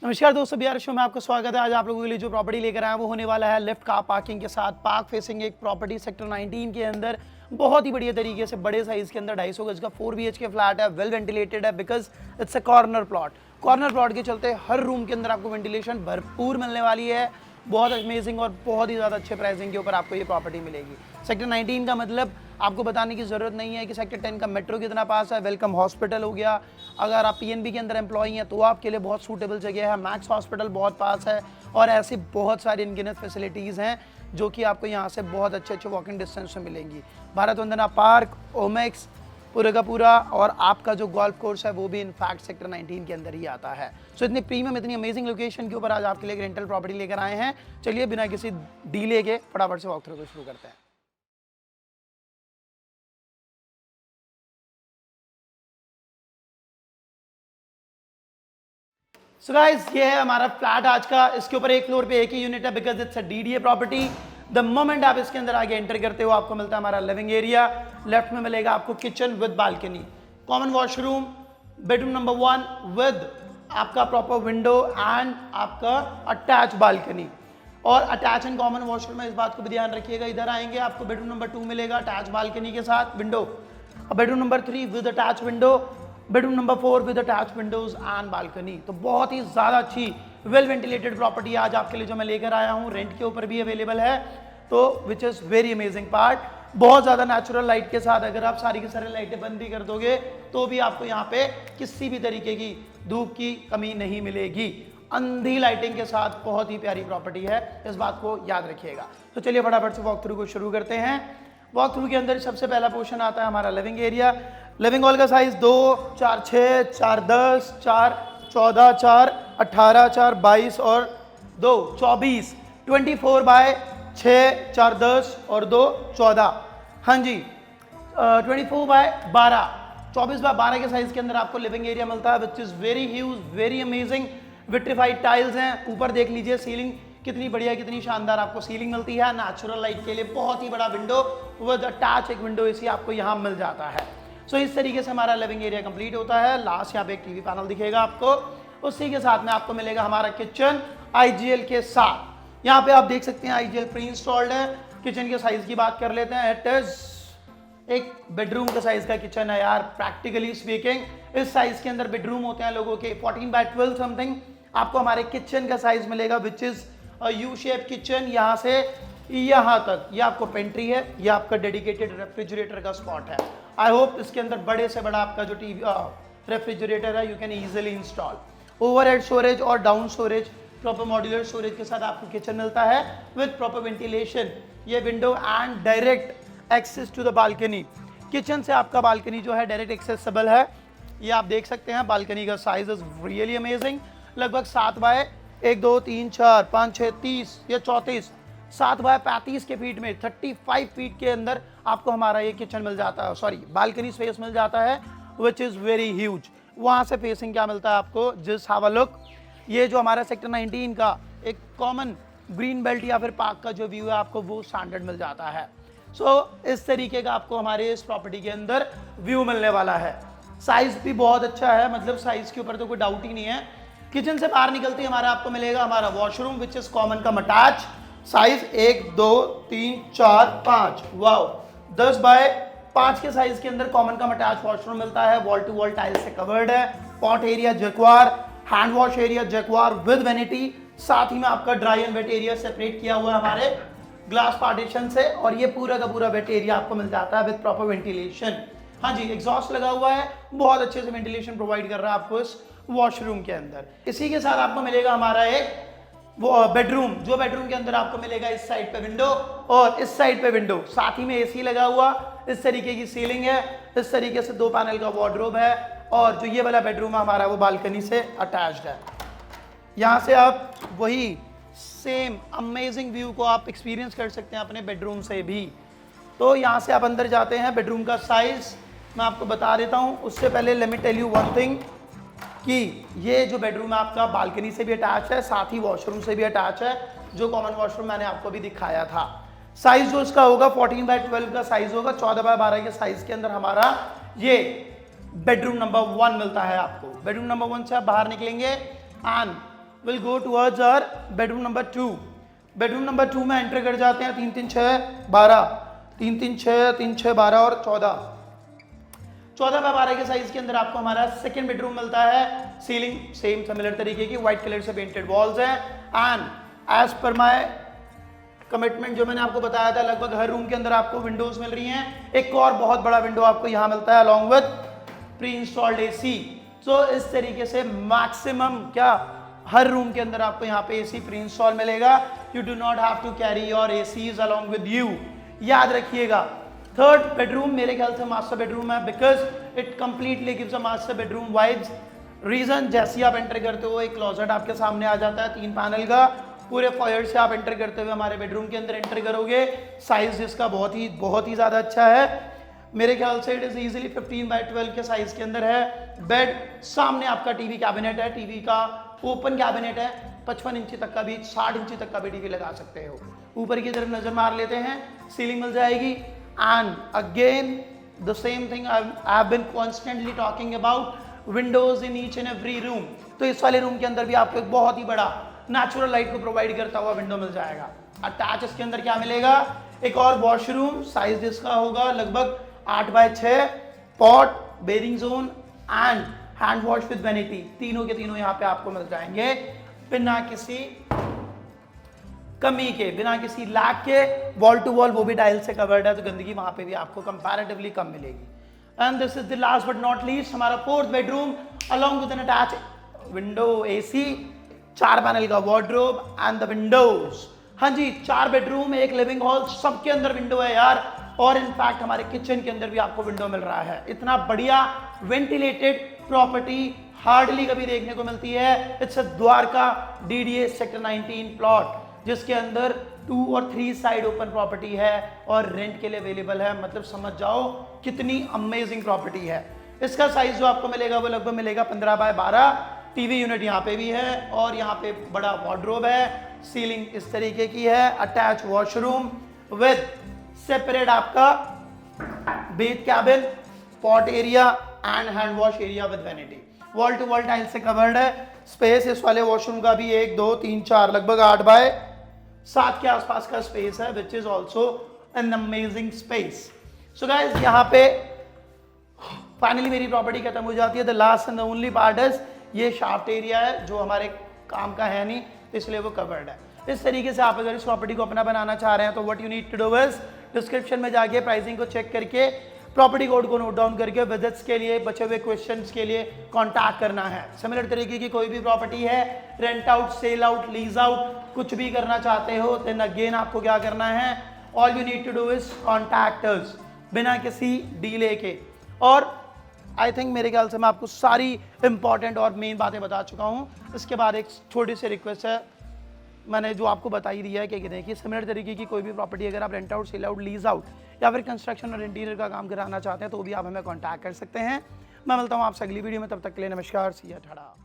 नमस्कार दोस्तों, बिहार शो में आपका स्वागत है। आज आप लोगों के लिए जो प्रॉपर्टी लेकर आए हैं वो होने वाला है लिफ्ट कार पार्किंग के साथ पार्क फेसिंग एक प्रॉपर्टी सेक्टर 19 के अंदर बहुत ही बढ़िया तरीके से बड़े साइज के अंदर 250 गज का 4 BHK फ्लैट है। वेल वेंटिलेटेड है because it's a corner plot. Corner plot के चलते हर रूम के अंदर आपको वेंटिलेशन भरपूर मिलने वाली है। बहुत अमेजिंग और बहुत ही ज़्यादा अच्छे प्राइसिंग के ऊपर आपको ये प्रॉपर्टी मिलेगी। सेक्टर 19 का मतलब आपको बताने की ज़रूरत नहीं है कि सेक्टर 10 का मेट्रो कितना पास है। वेलकम हॉस्पिटल हो गया, अगर आप PNB के अंदर एम्प्लॉई हैं तो आपके लिए बहुत सूटेबल जगह है। मैक्स हॉस्पिटल बहुत पास है और ऐसी बहुत सारी अनगिनत फैसिलिटीज़ हैं जो कि आपको यहाँ से बहुत अच्छे वॉकिंग डिस्टेंस में मिलेंगी। भारत वंदना पार्क, ओमेक्स पूरे का पूरा, और आपका जो गोल्फ कोर्स है वो भी इनफैक्ट सेक्टर 19 के अंदर ही आता है। सो इतनी प्रीमियम, इतनी अमेजिंग लोकेशन के ऊपर आज आपके लिए रेंटल प्रॉपर्टी लेकर आए हैं। चलिए बिना किसी डीले के फटाफट से वॉक थ्रू को शुरू करते हैं। सो गाइस, ये है हमारा फ्लैट आज का। इसके ऊपर एक फ्लोर पे एक ही यूनिट है because it's a DDA property. The moment आप इसके अंदर आगे एंटर करते हो आपको मिलता है हमारा लिविंग एरिया। लेफ्ट में मिलेगा आपको kitchen with balcony, common washroom, bedroom number 1 with आपका प्रॉपर विंडो एंड आपका अटैच बालकनी। और अटैच एंड कॉमन वॉशरूम में इस बात को भी ध्यान रखिएगा, इधर आएंगे आपको बेडरूम नंबर 2 मिलेगा अटैच बालकनी के साथ window, bedroom number 3 with attach window, bedroom number 4 with attach Windows and balcony. तो बहुत ही ज़्यादा अच्छी वेल वेंटिलेटेड प्रॉपर्टी आज आपके लिए जो मैं लेकर आया हूँ, रेंट के ऊपर भी अवेलेबल है। तो which is very amazing part, बहुत ज़्यादा नेचुरल लाइट के साथ। अगर आप सारी की सारी लाइटें बंद भी कर दोगे तो भी आपको यहाँ पे किसी भी तरीके की धूप की कमी नहीं मिलेगी। अंधी लाइटिंग के साथ बहुत ही प्यारी प्रॉपर्टी है, इस बात को याद रखिएगा। तो चलिए फटाफट से वॉक थ्रू को शुरू करते हैं। वॉक थ्रू के अंदर सबसे पहला पोर्शन आता है हमारा लिविंग एरिया। लिविंग हॉल का साइज 2, 4, 6, 4, 10, 4, 14, 4, 18, 4, 22 और 2, 24, 24 बाय 6, 4, 10 और 2, 14। हाँ जी, 24 बाय 12, 24 बाय 12 के साइज के अंदर आपको लिविंग एरिया मिलता है which is very huge, very amazing. Vitrified tiles हैं, ऊपर देख लीजिए सीलिंग कितनी बढ़िया, कितनी शानदार आपको सीलिंग मिलती है। नेचुरल लाइट के लिए बहुत ही बड़ा विंडो विद अटैच एक विंडो AC आपको यहाँ मिल जाता है। सो इस तरीके से हमारा लिविंग एरिया कंप्लीट होता है। लास्ट यहाँ पे एक TV पैनल दिखेगा आपको, उसी के साथ में आपको मिलेगा हमारा किचन IGL के साथ। यहाँ पे आप देख सकते हैं IGL प्री इंस्टॉल्ड है। किचन के साइज की बात कर लेते हैं, इट इज एक बेडरूम का साइज का किचन है यार। प्रैक्टिकली स्पीकिंग इस साइज के अंदर बेडरूम होते हैं लोगों के 14 बाय 12 समथिंग। आपको हमारे किचन का साइज मिलेगा which is U shape kitchen. यहाँ से यहाँ तक ये आपको पेंट्री है, ये आपका डेडिकेटेड रेफ्रिजरेटर का स्पॉट है। आई होप इसके अंदर बड़े से बड़ा आपका जो रेफ्रिजरेटर है you can easily install. Overhead storage और down storage, proper modular storage के साथ आपको किचन मिलता है विद प्रॉपर वेंटिलेशन, ये window and direct access to the balcony. Kitchen से आपका बालकनी जो है डायरेक्ट एक्सेसिबल है। ये आप देख सकते हैं बालकनी का साइज इज रियली अमेजिंग। लगभग 7 बाय 1, 2, 3, 4, 5, 6, 30 या 34, 7 बाय 35 के फीट में 35 फीट के अंदर आपको हमारा ये किचन मिल जाता है, सॉरी बालकनी स्पेस मिल जाता है विच इज़ वेरी ह्यूज। वहाँ से फेसिंग क्या मिलता है आपको, जस्ट हैव अ लुक। ये जो हमारा सेक्टर 19 का एक कॉमन ग्रीन बेल्ट या फिर पार्क का जो व्यू है आपको वो स्टैंडर्ड मिल जाता है। सो इस तरीके का आपको हमारे इस प्रॉपर्टी के अंदर व्यू मिलने वाला है। साइज भी बहुत अच्छा है, मतलब साइज के ऊपर तो कोई डाउट ही नहीं है। किचन से बाहर निकलते ही हमारा आपको मिलेगा हमारा washroom which is common cum attach. Size 1, 2, 3, 4, 5, wow 10 by 5 के साइज के अंदर कॉमन कम अटैच वॉशरूम मिलता है। वॉल टू वॉल टाइल्स से कवर्ड है। Pot area जैक्वार, hand wash area जैक्वार with vanity. साथ ही में आपका dry and wait area separate किया हुआ है हमारे ग्लास पार्टीशन से, और ये पूरा का पूरा वेट एरिया आपको मिल जाता है विद प्रॉपर वेंटिलेशन। हाँ जी, एग्जॉस्ट लगा हुआ है, बहुत अच्छे से वेंटिलेशन प्रोवाइड कर रहा है आपको इस वॉशरूम के अंदर। इसी के साथ आपको मिलेगा हमारा एक वो बेडरूम, जो बेडरूम के अंदर आपको मिलेगा इस साइड पे विंडो और इस साइड पे विंडो, साथ ही में AC लगा हुआ, इस तरीके की सीलिंग है, इस तरीके से 2 पैनल का वार्डरोब है, और जो ये वाला बेडरूम है हमारा वो बालकनी से अटैच्ड है। यहाँ से आप वही सेम अमेजिंग व्यू को आप एक्सपीरियंस कर सकते हैं अपने बेडरूम से भी। तो यहाँ से आप अंदर जाते हैं, बेडरूम का साइज मैं आपको बता देता हूँ। उससे पहले let me tell you one thing कि ये जो बेडरूम है आपका बालकनी से भी अटैच है, साथ ही वॉशरूम से भी अटैच है, जो कॉमन वॉशरूम मैंने आपको भी दिखाया था। साइज जो इसका होगा 14 बाय 12 का साइज होगा। 14 बाय 12 के साइज के अंदर हमारा ये बेडरूम नंबर 1 मिलता है आपको। बेडरूम नंबर 1 से आप बाहर निकलेंगे and will go towards our bedroom number 2। Bedroom number 2 में एंटर कर जाते हैं। 3 3 6 12, 3 3 6 3 6 12 और 14 बाय 12 के साइज के अंदर आपको हमारा सेकंड बेडरूम मिलता है। सीलिंग सेम सिमिलर तरीके की व्हाइट कलर से पेंटेड वॉल्स हैं and as per my commitment जो मैंने आपको बताया था, लगभग हर रूम के अंदर आपको विंडोज मिल रही हैं। एक और बहुत बड़ा विंडो आपको यहाँ मिलता है along with pre installed AC. तो इस तरीके से मैक्सिमम क्या हर रूम के अंदर आपको यहाँ पे एसी प्री इंस्टॉल मिलेगा। You do not have to carry your ACs along with you. याद रखिएगा थर्ड बेडरूम मेरे ख्याल से मास्टर बेडरूम है, because it completely gives a master bedroom vibes. Reason, जैसे ही आप एंटर करते हो एक क्लोजेट आपके सामने आ जाता है 3 पैनल का। पूरे फॉयर से आप एंटर करते हुए हमारे बेडरूम के अंदर एंटर करोगे। साइज जिसका बहुत ही ज़्यादा अच्छा है। मेरे ख्याल से इट इज़ इजीली 15 बाय 12 के साइज के अंदर है। बेड सामने आपका टीवी कैबिनेट है, टीवी का ओपन कैबिनेट है। 55 इंची तक का भी, 60 इंची तक का भी टीवी लगा सकते हो। ऊपर की तरफ नजर मार लेते हैं, सीलिंग मिल जाएगी। And again the same thing I have been constantly talking about, windows in each and every room. तो इस वाले रूम के अंदर भी आपको एक बहुत ही बड़ा नेचुरल लाइट को प्रोवाइड करता हुआ विंडो मिल जाएगा। अटैच इसके अंदर क्या मिलेगा, एक और वॉशरूम, साइज जिसका होगा लगभग 8 by 6, pot, bathing zone and hand wash with vanity. तीनों के तीनों यहाँ पे आपको मिल जाएंगे बिना किसी कमी के, बिना किसी लैग के। वॉल टू वॉल वो भी टाइल से कवर्ड है, तो गंदगी वहां पे भी आपको कंपैरेटिवली कम मिलेगी। And this is the last but not least हमारा fourth bedroom along with an attach window AC, 4 panel का वार्डरोब एंड द विंडोज। हाँ जी, 4 बेडरूम, एक लिविंग हॉल, सबके अंदर विंडो है यार। और इनफैक्ट हमारे किचन के अंदर भी आपको विंडो मिल रहा है। इतना बढ़िया वेंटिलेटेड प्रॉपर्टी हार्डली कभी देखने को मिलती है। It's a Dwarka DDA sector 19 plot, जिसके अंदर 2 और 3 साइड ओपन प्रॉपर्टी है और रेंट के लिए अवेलेबल है। मतलब समझ जाओ कितनी अमेजिंग प्रॉपर्टी है। इसका साइज जो आपको मिलेगा वो लगभग मिलेगा 15 बाय 12। टीवी यूनिट यहाँ पे भी है और यहाँ पे बड़ा वार्डरोब है। सीलिंग इस तरीके की है। अटैच वॉशरूम विद सेपरेट आपका bath cabin, pot area and hand wash area with vanity. Wall to wall tile से कवर्ड है। स्पेस इस वाले वॉशरूम का भी 1 2 3 4 लगभग 8 बाय 7 के आसपास का स्पेस है, which is also an amazing space. So guys यहाँ पे फाइनली मेरी प्रॉपर्टी खत्म हो जाती है। The last and the only part is ये शाफ्ट एरिया है जो हमारे काम का है नहीं, इसलिए वो कवर्ड है। इस तरीके से आप अगर इस प्रॉपर्टी को अपना बनाना चाह रहे हैं तो what you need to do is description में जाके प्राइसिंग को चेक करके प्रॉपर्टी कोड को नोट डाउन करके विजिट्स के लिए, बचे हुए क्वेश्चंस के लिए कांटेक्ट करना है। सिमिलर तरीके की कोई भी प्रॉपर्टी है, rent out, sell out, lease out, कुछ भी करना चाहते हो, देन अगेन आपको क्या करना है, all you need to do is contact us बिना किसी डीले के। और आई थिंक मेरे ख्याल से मैं आपको सारी इंपॉर्टेंट और मेन बातें बता चुका हूँ। इसके बाद एक छोटी सी रिक्वेस्ट है, मैंने जो आपको बता ही दिया है कि देखिए सिमिलर तरीके की कोई भी प्रॉपर्टी अगर आप rent out, sell out, lease out या फिर कंस्ट्रक्शन और इंटीरियर का काम कराना चाहते हैं तो भी आप हमें कांटेक्ट कर सकते हैं। मैं मिलता हूँ आपसे अगली वीडियो में, तब तक के लिए नमस्कार, सी या टाटा।